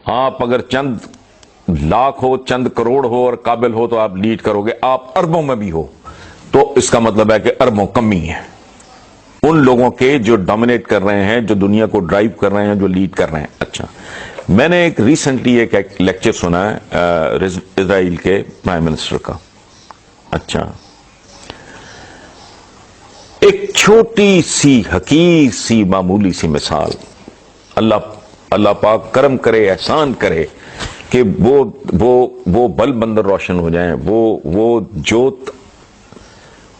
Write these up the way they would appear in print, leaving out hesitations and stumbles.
آپ اگر چند لاکھ ہو، چند کروڑ ہو اور قابل ہو تو آپ لیڈ کرو گے. آپ اربوں میں بھی ہو تو اس کا مطلب ہے کہ اربوں کمی ہے ان لوگوں کے جو ڈومینیٹ کر رہے ہیں، جو دنیا کو ڈرائیو کر رہے ہیں، جو لیڈ کر رہے ہیں. اچھا، میں نے ایک ریسنٹلی ایک لیکچر سنا ہے اسرائیل کے پرائم منسٹر کا. اچھا، ایک چھوٹی سی حقیر سی معمولی سی مثال، اللہ پاک کرم کرے، احسان کرے کہ وہ بلب اندر روشن ہو جائیں، وہ جوت،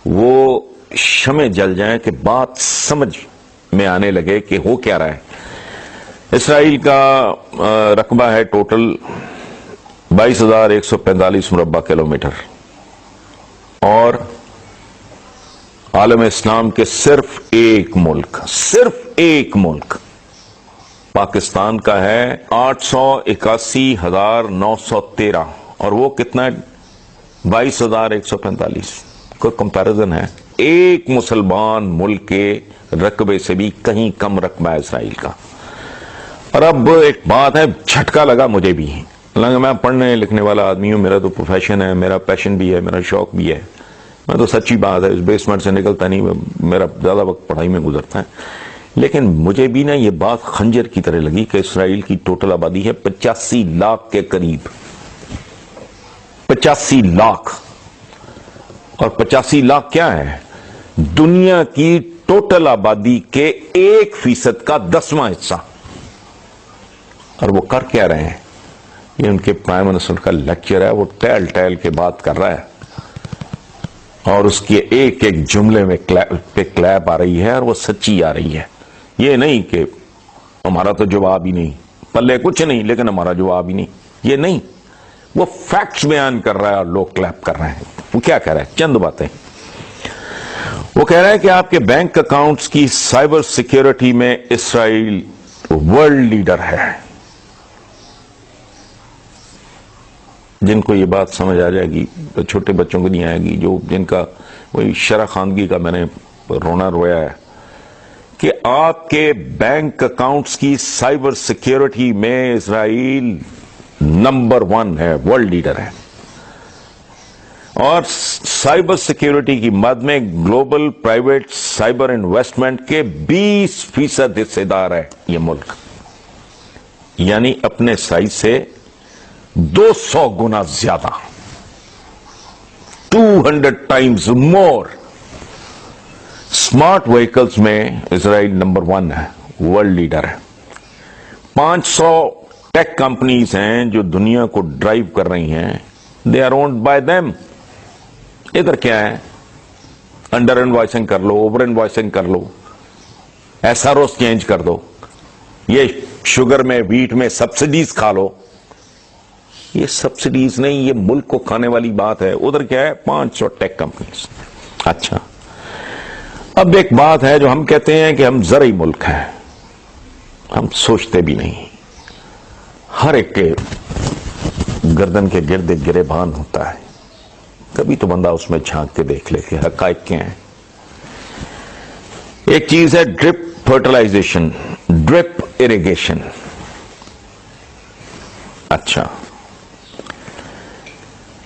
وہ شمع جل جائیں کہ بات سمجھ میں آنے لگے کہ ہو کیا رہا ہے. اسرائیل کا رقبہ ہے ٹوٹل 22,145 مربع کلومیٹر، اور عالم اسلام کے صرف ایک ملک پاکستان کا ہے 881,913، اور وہ کتنا ہے 22,145. کوئی کمپیریزن ہے؟ ایک مسلمان ملک کے رقبے سے بھی کہیں کم رقبہ ہے اسرائیل کا. اور اب ایک بات ہے، جھٹکا لگا مجھے بھی، حالانکہ میں پڑھنے لکھنے والا آدمی ہوں، میرا تو پروفیشن ہے، میرا پیشن بھی ہے، میرا شوق بھی ہے، میں تو سچی بات ہے اس بیسمنٹ سے نکلتا نہیں، میرا زیادہ وقت پڑھائی میں گزرتا ہے. لیکن مجھے بھی نا یہ بات خنجر کی طرح لگی کہ اسرائیل کی ٹوٹل آبادی ہے 85 لاکھ کے قریب، 85 لاکھ. اور 85 لاکھ کیا ہے؟ دنیا کی ٹوٹل آبادی کے 1% کا 10واں حصہ. اور وہ کر کیا رہے ہیں؟ یہ ان کے پرائم منسٹر کا لیکچر ہے، وہ ٹیل کے بات کر رہا ہے، اور اس کے ایک جملے میں کلیپ آ رہی ہے، اور وہ سچی آ رہی ہے. یہ نہیں کہ ہمارا تو جواب ہی نہیں، پلے کچھ نہیں لیکن ہمارا جواب ہی نہیں، یہ نہیں، وہ فیکٹس بیان کر رہا ہے اور لوگ کلیپ کر رہے ہیں. وہ کیا کہہ رہا ہے؟ چند باتیں. وہ کہہ رہا ہے کہ آپ کے بینک اکاؤنٹس کی سائبر سیکیورٹی میں اسرائیل ورلڈ لیڈر ہے. جن کو یہ بات سمجھ آ جائے گی، چھوٹے بچوں کو نہیں آئے گی، جن کا وہی شرح خواندگی کا میں نے رونا رویا ہے کہ آپ کے بینک اکاؤنٹس کی سائبر سیکیورٹی میں اسرائیل نمبر 1 ہے، ورلڈ لیڈر ہے. اور سائبر سیکیورٹی کی مد میں گلوبل پرائیویٹ سائبر انویسٹمنٹ کے 20% حصے دار ہے یہ ملک، یعنی اپنے سائز سے 200 گنا زیادہ، 200 ٹائمز مور. سمارٹ وہیکلز میں اسرائیل نمبر 1 ہے، ورلڈ لیڈر ہے. 500 ٹیک کمپنیز ہیں جو دنیا کو ڈرائیو کر رہی ہیں، they are owned by them. ادھر کیا ہے؟ انڈر انوائسنگ کر لو، اوور انوائسنگ کر لو، ایسا روز چینج کر دو، یہ شوگر میں، ویٹ میں سبسڈیز کھا لو. یہ سبسڈیز نہیں، یہ ملک کو کھانے والی بات ہے. ادھر کیا ہے؟ 500 ٹیک کمپنیز. اچھا، اب ایک بات ہے جو ہم کہتے ہیں کہ ہم زرعی ملک ہیں، ہم سوچتے بھی نہیں. ہر ایک کے گردن کے گرد گریبان ہوتا ہے، کبھی تو بندہ اس میں جھانک کے دیکھ لے کہ حقائق کیا ہیں. ایک چیز ہے ڈرپ فرٹیلائزیشن، ڈرپ اریگیشن. اچھا،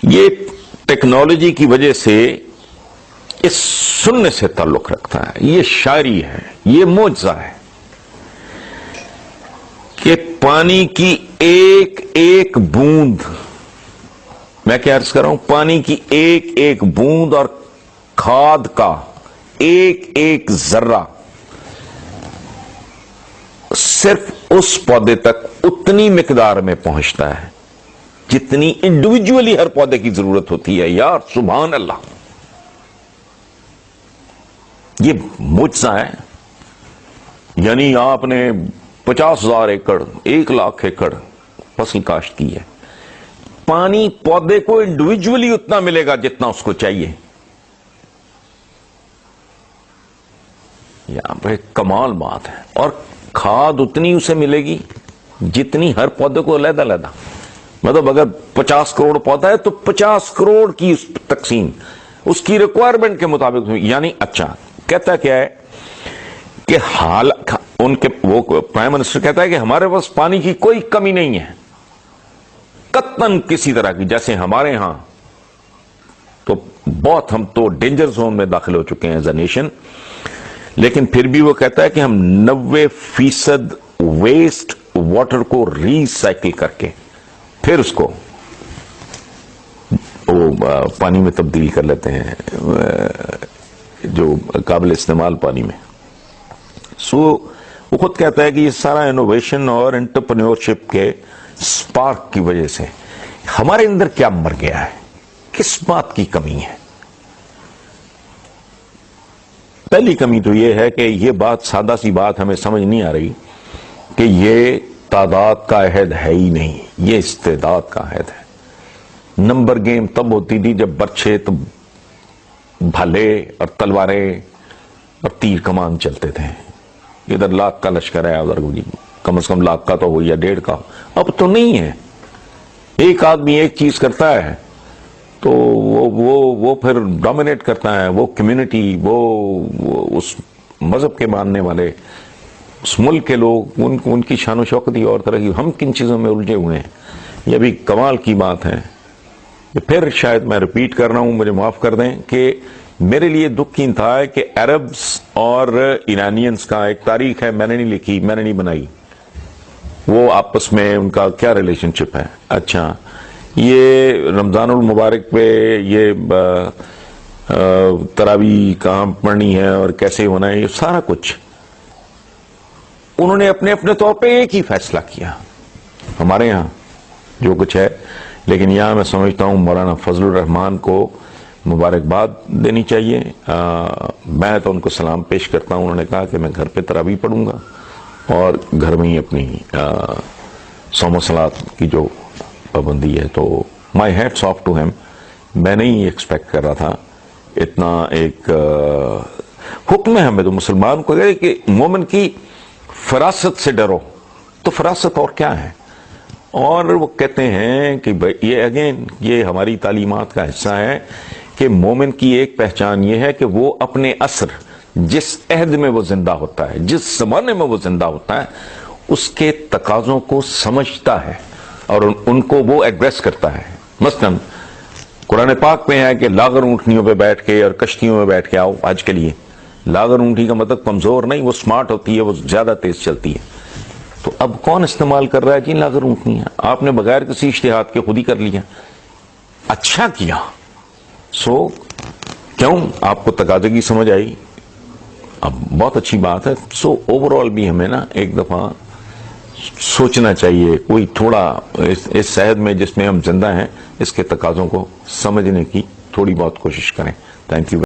یہ ٹیکنالوجی کی وجہ سے اس سننے سے تعلق رکھتا ہے، یہ شاعری ہے، یہ معجزہ ہے کہ پانی کی ایک بوند، میں کیا عرض کر رہا ہوں، پانی کی ایک بوند اور کھاد کا ایک ذرہ صرف اس پودے تک اتنی مقدار میں پہنچتا ہے جتنی انڈیویجولی ہر پودے کی ضرورت ہوتی ہے. یار سبحان اللہ، یہ معجزہ ہے. یعنی آپ نے 50,000 ایکڑ، 1,00,000 ایکڑ فصل کاشت کی ہے، پانی پودے کو انڈیویجولی اتنا ملے گا جتنا اس کو چاہیے. یہاں پہ کمال بات ہے. اور کھاد اتنی اسے ملے گی جتنی ہر پودے کو علیحدہ علیحدہ، مطلب اگر 50 کروڑ پودا ہے تو 50 کروڑ کی تقسیم اس کی ریکوائرمنٹ کے مطابق. یعنی اچھا کہتا کیا ہے کہ ان کے وہ پرائم منسٹر کہتا ہے کہ ہمارے پاس پانی کی کوئی کمی نہیں ہے، قطعاً کسی طرح کی، جیسے ہمارے ہاں تو بہت، ہم تو ڈینجر زون میں داخل ہو چکے ہیں ایز اے نیشن، لیکن پھر بھی وہ کہتا ہے کہ ہم 90% ویسٹ واٹر کو ری سائیکل کر کے پھر اس کو پانی میں تبدیل کر لیتے ہیں، جو قابل استعمال پانی میں. سو وہ خود کہتا ہے کہ یہ سارا انوویشن اور انٹرپرینیورشپ کے سپارک کی وجہ سے ہمارے اندر کیا مر گیا ہے، کس بات کی کمی ہے. پہلی کمی تو یہ ہے کہ یہ بات، سادہ سی بات ہمیں سمجھ نہیں آ رہی کہ یہ تعداد کا عہد ہے ہی نہیں، یہ استعداد کا عہد ہے. نمبر گیم تب ہوتی تھی جب برچھے تو بھالے اور تلواریں اور تیر کمان چلتے تھے. ادھر لاکھ کا لشکر ہے، ادھر کم از کم لاکھ کا تو ہو یا 1.5 کا. اب تو نہیں ہے. ایک آدمی ایک چیز کرتا ہے تو وہ پھر ڈومینیٹ کرتا ہے. وہ کمیونٹی، وہ اس مذہب کے ماننے والے، اس ملک کے لوگ، ان کی شان و شوکت ہی اور طرح کی. ہم کن چیزوں میں الجھے ہوئے ہیں. یہ بھی کمال کی بات ہے. پھر شاید میں ریپیٹ کر رہا ہوں، مجھے معاف کر دیں، کہ میرے لیے دکھ کی انتہا ہے کہ عربز اور ایرانینز کا ایک تاریخ ہے، میں نے نہیں لکھی، میں نے نہیں بنائی. وہ آپس میں ان کا کیا ریلیشن شپ ہے. اچھا، یہ رمضان المبارک پہ یہ تراویح کہاں پڑھنی ہے اور کیسے ہونا ہے، یہ سارا کچھ انہوں نے اپنے اپنے طور پہ ایک ہی فیصلہ کیا. ہمارے ہاں جو کچھ ہے، لیکن یہاں میں سمجھتا ہوں مولانا فضل الرحمان کو مبارکباد دینی چاہیے. میں تو ان کو سلام پیش کرتا ہوں. انہوں نے کہا کہ میں گھر پہ تراویح پڑھوں گا اور گھر میں ہی اپنی صوم و صلات کی جو پابندی ہے. تو مائی ہیٹس آف ٹو ہیم. میں نہیں ایکسپیکٹ کر رہا تھا اتنا ایک حکم ہے ہمیں تو مسلمان کو کہ مومن کی فراست سے ڈرو. تو فراست اور کیا ہے؟ اور وہ کہتے ہیں کہ یہ اگین یہ ہماری تعلیمات کا حصہ ہے کہ مومن کی ایک پہچان یہ ہے کہ وہ اپنے عصر، جس عہد میں وہ زندہ ہوتا ہے، جس زمانے میں وہ زندہ ہوتا ہے، اس کے تقاضوں کو سمجھتا ہے اور ان کو وہ ایڈریس کرتا ہے. مثلاً قرآن پاک میں ہے کہ لاغر اونٹنیوں پہ بیٹھ کے اور کشتیوں میں بیٹھ کے آؤ. آج کے لیے لاغر اونٹی کا مطلب کمزور نہیں، وہ سمارٹ ہوتی ہے، وہ زیادہ تیز چلتی ہے. تو اب کون استعمال کر رہا ہے جی لاغر اونٹنیاں؟ آپ نے بغیر کسی اشتہاد کے خود ہی کر لیا. اچھا کیا. سو کیوں آپ کو تقاضے کی سمجھ آئی؟ اب بہت اچھی بات ہے. سو اوور آل بھی ہمیں نا ایک دفعہ سوچنا چاہیے، کوئی تھوڑا اس شہد میں جس میں ہم زندہ ہیں اس کے تقاضوں کو سمجھنے کی تھوڑی بہت کوشش کریں. Thank you.